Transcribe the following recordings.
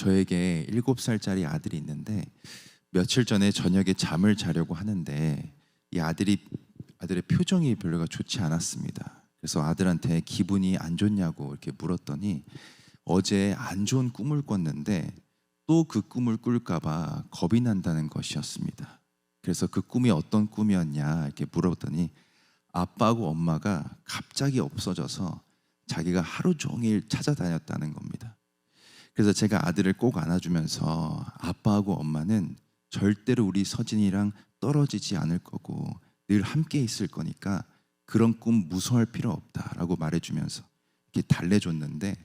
저에게 7살짜리 아들이 있는데 며칠 전에 저녁에 잠을 자려고 하는데 이 아들의 표정이 별로가 좋지 않았습니다. 그래서 아들한테 기분이 안 좋냐고 이렇게 물었더니 어제 안 좋은 꿈을 꿨는데 또 그 꿈을 꿀까 봐 겁이 난다는 것이었습니다. 그래서 그 꿈이 어떤 꿈이었냐 이렇게 물었더니 아빠하고 엄마가 갑자기 없어져서 자기가 하루 종일 찾아다녔다는 겁니다. 그래서 제가 아들을 꼭 안아주면서 아빠하고 엄마는 절대로 우리 서진이랑 떨어지지 않을 거고 늘 함께 있을 거니까 그런 꿈 무서워할 필요 없다라고 말해주면서 이렇게 달래줬는데,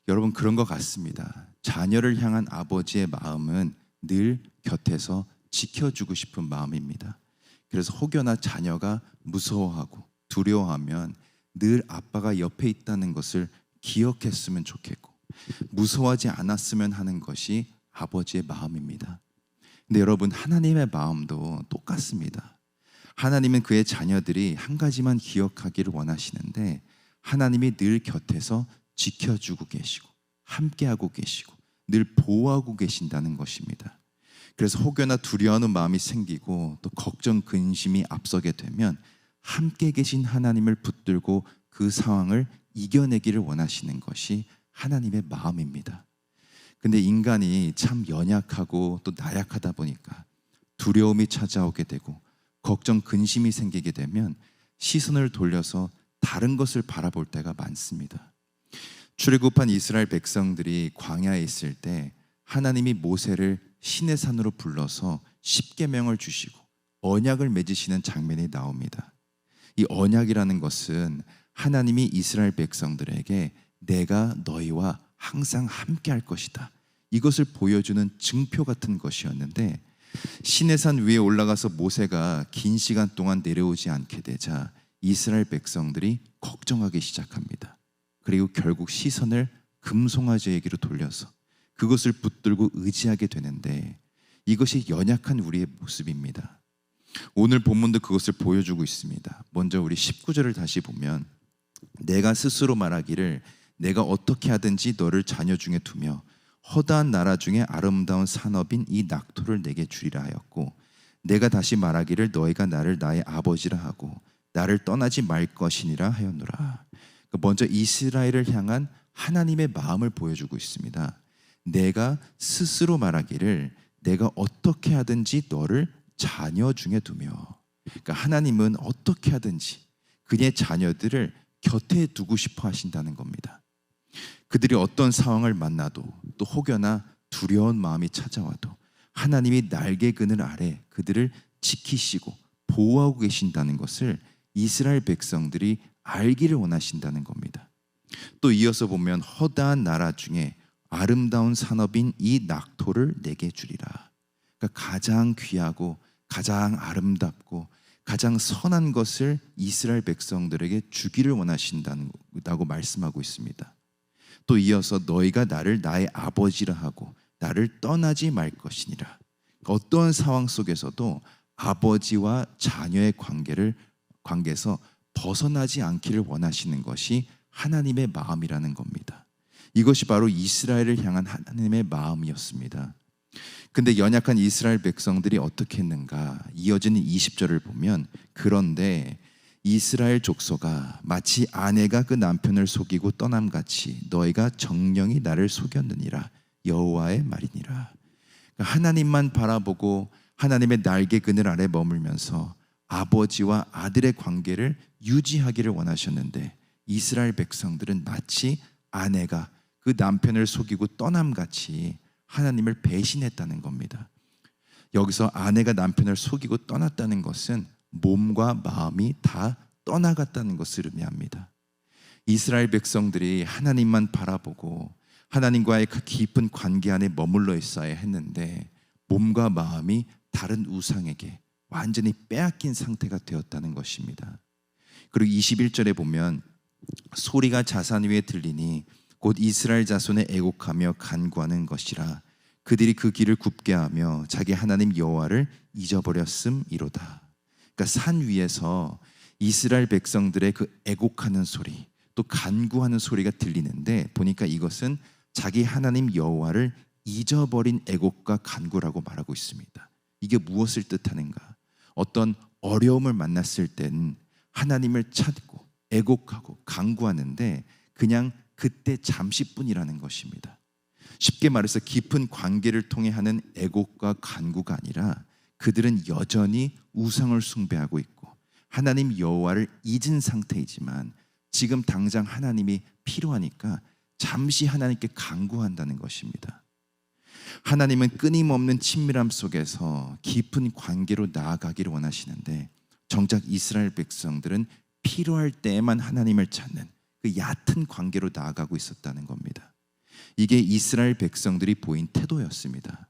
여러분 그런 것 같습니다. 자녀를 향한 아버지의 마음은 늘 곁에서 지켜주고 싶은 마음입니다. 그래서 혹여나 자녀가 무서워하고 두려워하면 늘 아빠가 옆에 있다는 것을 기억했으면 좋겠고 무서워하지 않았으면 하는 것이 아버지의 마음입니다. 근데 여러분, 하나님의 마음도 똑같습니다. 하나님은 그의 자녀들이 한 가지만 기억하기를 원하시는데 하나님이 늘 곁에서 지켜주고 계시고 함께하고 계시고 늘 보호하고 계신다는 것입니다. 그래서 혹여나 두려워하는 마음이 생기고 또 걱정, 근심이 앞서게 되면 함께 계신 하나님을 붙들고 그 상황을 이겨내기를 원하시는 것이 하나님의 마음입니다. 근데 인간이 참 연약하고 또 나약하다 보니까 두려움이 찾아오게 되고 걱정, 근심이 생기게 되면 시선을 돌려서 다른 것을 바라볼 때가 많습니다. 출애굽한 이스라엘 백성들이 광야에 있을 때 하나님이 모세를 시내산으로 불러서 십계명을 주시고 언약을 맺으시는 장면이 나옵니다. 이 언약이라는 것은 하나님이 이스라엘 백성들에게 내가 너희와 항상 함께 할 것이다, 이것을 보여주는 증표 같은 것이었는데, 시내산 위에 올라가서 모세가 긴 시간 동안 내려오지 않게 되자 이스라엘 백성들이 걱정하기 시작합니다. 그리고 결국 시선을 금송아지에게로 돌려서 그것을 붙들고 의지하게 되는데, 이것이 연약한 우리의 모습입니다. 오늘 본문도 그것을 보여주고 있습니다. 먼저 우리 19절을 다시 보면 내가 스스로 말하기를 내가 어떻게 하든지 너를 자녀 중에 두며 허다한 나라 중에 아름다운 산업인 이 낙토를 내게 주리라 하였고, 내가 다시 말하기를 너희가 나를 나의 아버지라 하고 나를 떠나지 말 것이니라 하였노라. 먼저 이스라엘을 향한 하나님의 마음을 보여주고 있습니다. 내가 스스로 말하기를 내가 어떻게 하든지 너를 자녀 중에 두며, 그러니까 하나님은 어떻게 하든지 그의 자녀들을 곁에 두고 싶어 하신다는 겁니다. 그들이 어떤 상황을 만나도 또 혹여나 두려운 마음이 찾아와도 하나님이 날개 그늘 아래 그들을 지키시고 보호하고 계신다는 것을 이스라엘 백성들이 알기를 원하신다는 겁니다. 또 이어서 보면 허다한 나라 중에 아름다운 산업인 이 낙토를 내게 주리라. 그러니까 가장 귀하고 가장 아름답고 가장 선한 것을 이스라엘 백성들에게 주기를 원하신다고 말씀하고 있습니다. 또 이어서 너희가 나를 나의 아버지라 하고 나를 떠나지 말 것이니라. 어떠한 상황 속에서도 아버지와 자녀의 관계에서 벗어나지 않기를 원하시는 것이 하나님의 마음이라는 겁니다. 이것이 바로 이스라엘을 향한 하나님의 마음이었습니다. 근데 연약한 이스라엘 백성들이 어떻게 했는가? 이어지는 20절을 보면 그런데 이스라엘 족속아, 마치 아내가 그 남편을 속이고 떠남같이 너희가 정령이 나를 속였느니라. 여호와의 말이니라. 그러니까 하나님만 바라보고 하나님의 날개 그늘 아래 머물면서 아버지와 아들의 관계를 유지하기를 원하셨는데 이스라엘 백성들은 마치 아내가 그 남편을 속이고 떠남같이 하나님을 배신했다는 겁니다. 여기서 아내가 남편을 속이고 떠났다는 것은 몸과 마음이 다 떠나갔다는 것을 의미합니다. 이스라엘 백성들이 하나님만 바라보고 하나님과의 그 깊은 관계 안에 머물러 있어야 했는데 몸과 마음이 다른 우상에게 완전히 빼앗긴 상태가 되었다는 것입니다. 그리고 21절에 보면 소리가 자산 위에 들리니 곧 이스라엘 자손의 애곡하며 간구하는 것이라. 그들이 그 길을 굽게 하며 자기 하나님 여호와를 잊어버렸음이로다. 그러니까 산 위에서 이스라엘 백성들의 그 애곡하는 소리, 또 간구하는 소리가 들리는데 보니까 이것은 자기 하나님 여호와를 잊어버린 애곡과 간구라고 말하고 있습니다. 이게 무엇을 뜻하는가? 어떤 어려움을 만났을 땐 하나님을 찾고 애곡하고 간구하는데 그냥 그때 잠시뿐이라는 것입니다. 쉽게 말해서 깊은 관계를 통해 하는 애곡과 간구가 아니라 그들은 여전히 우상을 숭배하고 있고 하나님 여호와를 잊은 상태이지만 지금 당장 하나님이 필요하니까 잠시 하나님께 간구한다는 것입니다. 하나님은 끊임없는 친밀함 속에서 깊은 관계로 나아가기를 원하시는데 정작 이스라엘 백성들은 필요할 때에만 하나님을 찾는 그 얕은 관계로 나아가고 있었다는 겁니다. 이게 이스라엘 백성들이 보인 태도였습니다.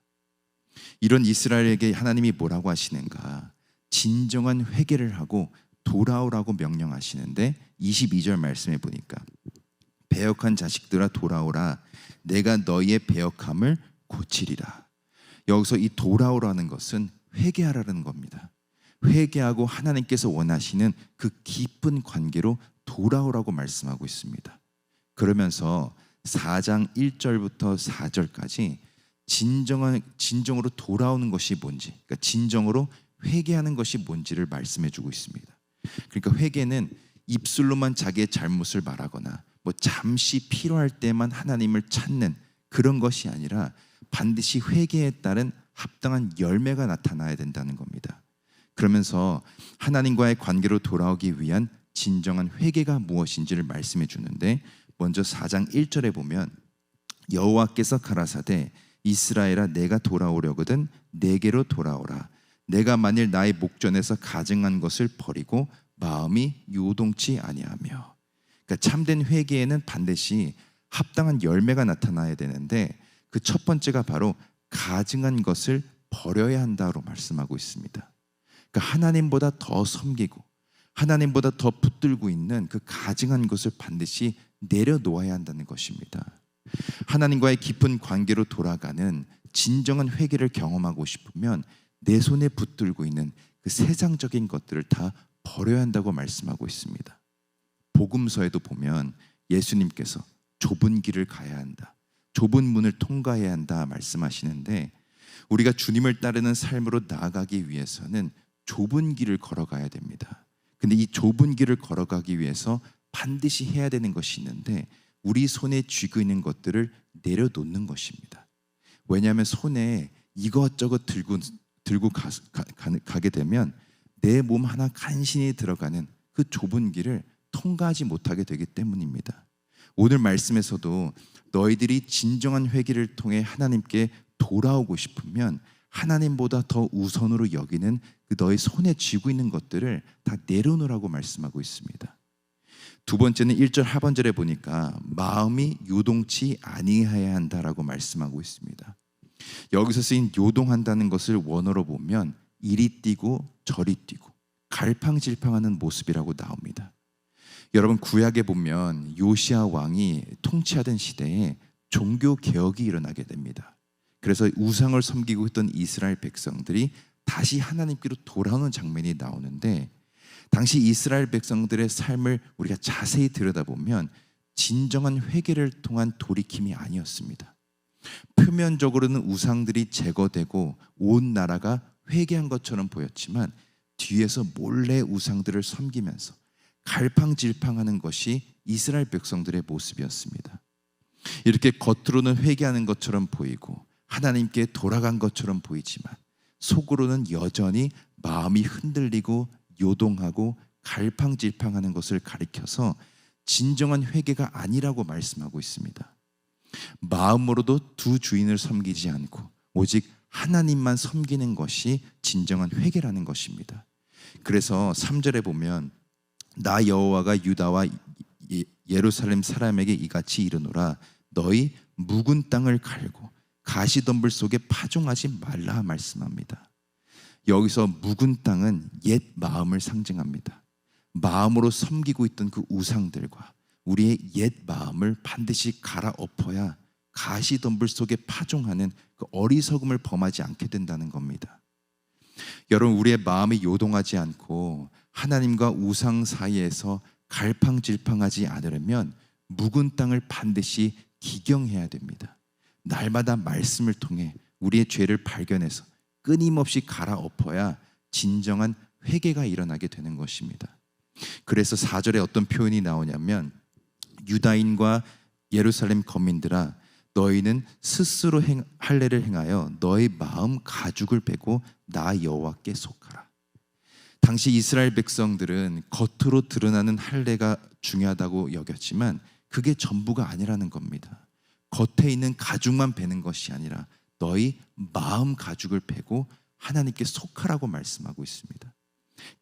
이런 이스라엘에게 하나님이 뭐라고 하시는가? 진정한 회개를 하고 돌아오라고 명령하시는데 22절 말씀해 보니까 배역한 자식들아 돌아오라 내가 너희의 배역함을 고치리라. 여기서 이 돌아오라는 것은 회개하라는 겁니다. 회개하고 하나님께서 원하시는 그 깊은 관계로 돌아오라고 말씀하고 있습니다. 그러면서 4장 1절부터 4절까지 진정으로 돌아오는 것이 뭔지, 그러니까 진정으로 회개하는 것이 뭔지를 말씀해 주고 있습니다. 그러니까 회개는 입술로만 자기의 잘못을 말하거나 뭐 잠시 필요할 때만 하나님을 찾는 그런 것이 아니라 반드시 회개에 따른 합당한 열매가 나타나야 된다는 겁니다. 그러면서 하나님과의 관계로 돌아오기 위한 진정한 회개가 무엇인지를 말씀해 주는데 먼저 4장 1절에 보면 여호와께서 가라사대 이스라엘아 내가 돌아오려거든 내게로 돌아오라. 내가 만일 나의 목전에서 가증한 것을 버리고 마음이 요동치 아니하며. 그러니까 참된 회개에는 반드시 합당한 열매가 나타나야 되는데 그 첫 번째가 바로 가증한 것을 버려야 한다고 말씀하고 있습니다. 그러니까 하나님보다 더 섬기고 하나님보다 더 붙들고 있는 그 가증한 것을 반드시 내려놓아야 한다는 것입니다. 하나님과의 깊은 관계로 돌아가는 진정한 회개를 경험하고 싶으면 내 손에 붙들고 있는 그 세상적인 것들을 다 버려야 한다고 말씀하고 있습니다. 복음서에도 보면 예수님께서 좁은 길을 가야 한다, 좁은 문을 통과해야 한다 말씀하시는데 우리가 주님을 따르는 삶으로 나아가기 위해서는 좁은 길을 걸어가야 됩니다. 근데 이 좁은 길을 걸어가기 위해서 반드시 해야 되는 것이 있는데 우리 손에 쥐고 있는 것들을 내려놓는 것입니다. 왜냐하면 손에 이것저것 들고 가게 되면 내 몸 하나 간신히 들어가는 그 좁은 길을 통과하지 못하게 되기 때문입니다. 오늘 말씀에서도 너희들이 진정한 회개를 통해 하나님께 돌아오고 싶으면 하나님보다 더 우선으로 여기는 그 너희 손에 쥐고 있는 것들을 다 내려놓으라고 말씀하고 있습니다. 두 번째는 1절 하반절에 보니까 마음이 요동치 아니해야 한다라고 말씀하고 있습니다. 여기서 쓰인 요동한다는 것을 원어로 보면 이리 뛰고 저리 뛰고 갈팡질팡하는 모습이라고 나옵니다. 여러분 구약에 보면 요시야 왕이 통치하던 시대에 종교 개혁이 일어나게 됩니다. 그래서 우상을 섬기고 있던 이스라엘 백성들이 다시 하나님께로 돌아오는 장면이 나오는데 당시 이스라엘 백성들의 삶을 우리가 자세히 들여다보면 진정한 회개를 통한 돌이킴이 아니었습니다. 표면적으로는 우상들이 제거되고 온 나라가 회개한 것처럼 보였지만 뒤에서 몰래 우상들을 섬기면서 갈팡질팡하는 것이 이스라엘 백성들의 모습이었습니다. 이렇게 겉으로는 회개하는 것처럼 보이고 하나님께 돌아간 것처럼 보이지만 속으로는 여전히 마음이 흔들리고 요동하고 갈팡질팡하는 것을 가리켜서 진정한 회개가 아니라고 말씀하고 있습니다. 마음으로도 두 주인을 섬기지 않고 오직 하나님만 섬기는 것이 진정한 회개라는 것입니다. 그래서 3절에 보면 나 여호와가 유다와 예루살렘 사람에게 이같이 이르노라 너희 묵은 땅을 갈고 가시덤불 속에 파종하지 말라 말씀합니다. 여기서 묵은 땅은 옛 마음을 상징합니다. 마음으로 섬기고 있던 그 우상들과 우리의 옛 마음을 반드시 갈아엎어야 가시덤불 속에 파종하는 그 어리석음을 범하지 않게 된다는 겁니다. 여러분 우리의 마음이 요동하지 않고 하나님과 우상 사이에서 갈팡질팡하지 않으려면 묵은 땅을 반드시 기경해야 됩니다. 날마다 말씀을 통해 우리의 죄를 발견해서 끊임없이 갈아엎어야 진정한 회개가 일어나게 되는 것입니다. 그래서 4절에 어떤 표현이 나오냐면 유다인과 예루살렘 거민들아 너희는 스스로 할례를 행하여 너희 마음 가죽을 베고 나 여호와께 속하라. 당시 이스라엘 백성들은 겉으로 드러나는 할례가 중요하다고 여겼지만 그게 전부가 아니라는 겁니다. 겉에 있는 가죽만 베는 것이 아니라 너희 마음 가죽을 베고 하나님께 속하라고 말씀하고 있습니다.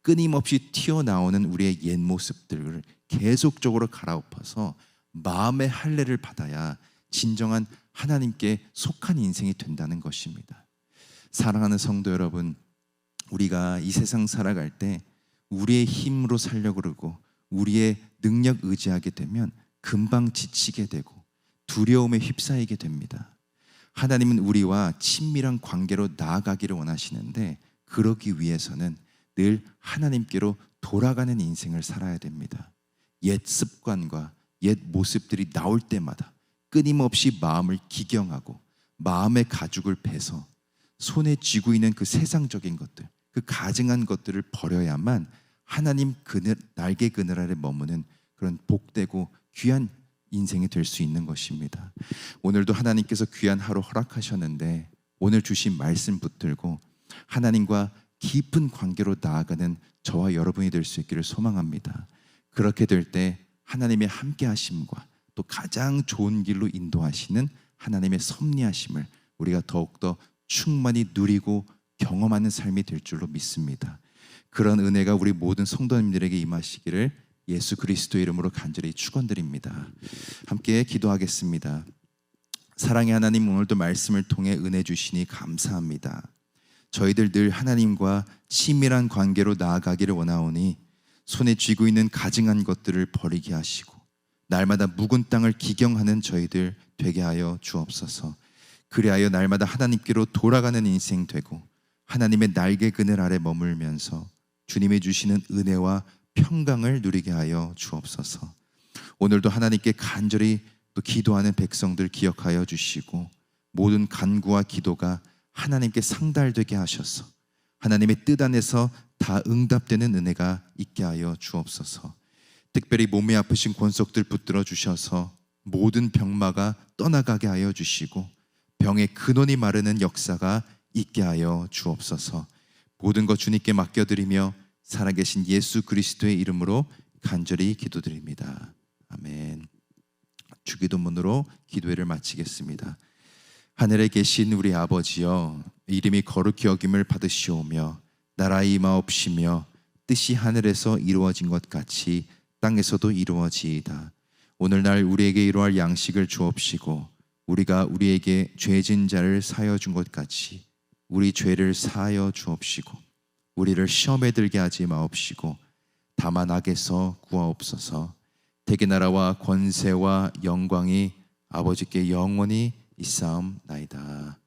끊임없이 튀어나오는 우리의 옛 모습들을 계속적으로 갈아엎어서 마음의 할례를 받아야 진정한 하나님께 속한 인생이 된다는 것입니다. 사랑하는 성도 여러분, 우리가 이 세상 살아갈 때 우리의 힘으로 살려고 그러고 우리의 능력 의지하게 되면 금방 지치게 되고 두려움에 휩싸이게 됩니다. 하나님은 우리와 친밀한 관계로 나아가기를 원하시는데 그러기 위해서는 늘 하나님께로 돌아가는 인생을 살아야 됩니다. 옛 습관과 옛 모습들이 나올 때마다 끊임없이 마음을 기경하고 마음의 가죽을 베서 손에 쥐고 있는 그 세상적인 것들, 그 가증한 것들을 버려야만 하나님 날개 그늘 아래 머무는 그런 복되고 귀한 인생이 될 수 있는 것입니다. 오늘도 하나님께서 귀한 하루 허락하셨는데 오늘 주신 말씀 붙들고 하나님과 깊은 관계로 나아가는 저와 여러분이 될 수 있기를 소망합니다. 그렇게 될 때 하나님의 함께 하심과 또 가장 좋은 길로 인도하시는 하나님의 섭리하심을 우리가 더욱더 충만히 누리고 경험하는 삶이 될 줄로 믿습니다. 그런 은혜가 우리 모든 성도님들에게 임하시기를 예수 그리스도의 이름으로 간절히 축원드립니다. 함께 기도하겠습니다. 사랑의 하나님, 오늘도 말씀을 통해 은혜 주시니 감사합니다. 저희들 늘 하나님과 친밀한 관계로 나아가기를 원하오니 손에 쥐고 있는 가증한 것들을 버리게 하시고 날마다 묵은 땅을 기경하는 저희들 되게 하여 주옵소서. 그리하여 날마다 하나님께로 돌아가는 인생 되고 하나님의 날개 그늘 아래 머물면서 주님이 주시는 은혜와 평강을 누리게 하여 주옵소서. 오늘도 하나님께 간절히 또 기도하는 백성들 기억하여 주시고 모든 간구와 기도가 하나님께 상달되게 하셔서 하나님의 뜻 안에서 다 응답되는 은혜가 있게 하여 주옵소서. 특별히 몸이 아프신 권속들 붙들어 주셔서 모든 병마가 떠나가게 하여 주시고 병의 근원이 마르는 역사가 있게 하여 주옵소서. 모든 것 주님께 맡겨드리며 살아계신 예수 그리스도의 이름으로 간절히 기도드립니다. 아멘. 주기도문으로 기도회를 마치겠습니다. 하늘에 계신 우리 아버지여, 이름이 거룩히 여김을 받으시오며 나라의 임하옵시며 뜻이 하늘에서 이루어진 것 같이 땅에서도 이루어지이다. 오늘날 우리에게 이루할 양식을 주옵시고 우리가 우리에게 죄진 자를 사하여 준 것 같이 우리 죄를 사하여 주옵시고 우리를 시험에 들게 하지 마옵시고 다만 악에서 구하옵소서. 대개 나라와 권세와 영광이 아버지께 영원히 있사옵나이다.